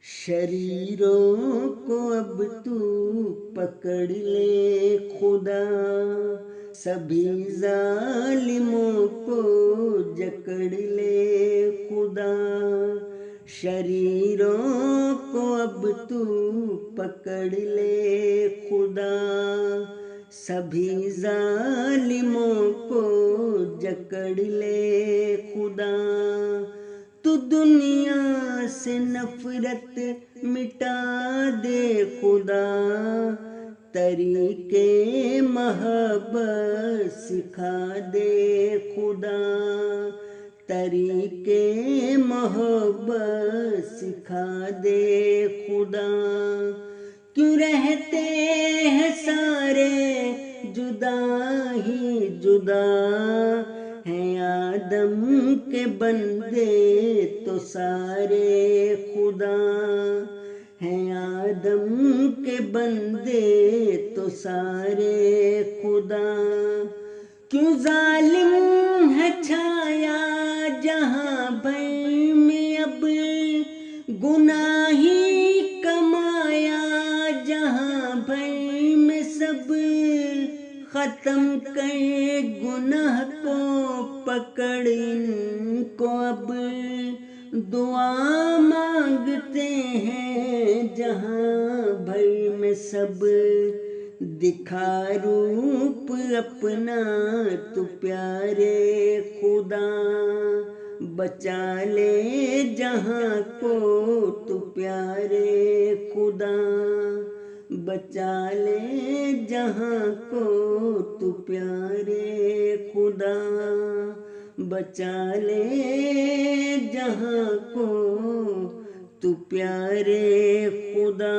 شریروں کو اب تو پکڑ لے خدا، سبھی ظالموں کو جکڑ لے خدا۔ شریروں کو اب تو پکڑ لے خدا، سبھی ظالموں کو جکڑ لے خدا۔ تو دنیا سے نفرت مٹا دے خدا، طریقِ محبت سکھا دے خدا، طریقِ محبت سکھا دے خدا۔ کیوں رہتے ہیں سارے جدا ہی جدا، ہیں آدم کے بندے تو سارے خدا، ہیں آدم کے بندے تو سارے خدا۔ کیوں ظالم ہے چھایا جہاں بھر میں اب، گناہی کمایا جہاں بھر میں سب، ختم کر گناہ کو پکڑ ان کو اب، دعا مانگتے ہیں جہاں بھر میں سب۔ دکھا روپ اپنا تو پیارے خدا، بچا لے جہاں کو تو پیارے خدا، بچا لے جہاں کو تو پیارے خدا، بچا لے جہاں کو تو پیارے خدا۔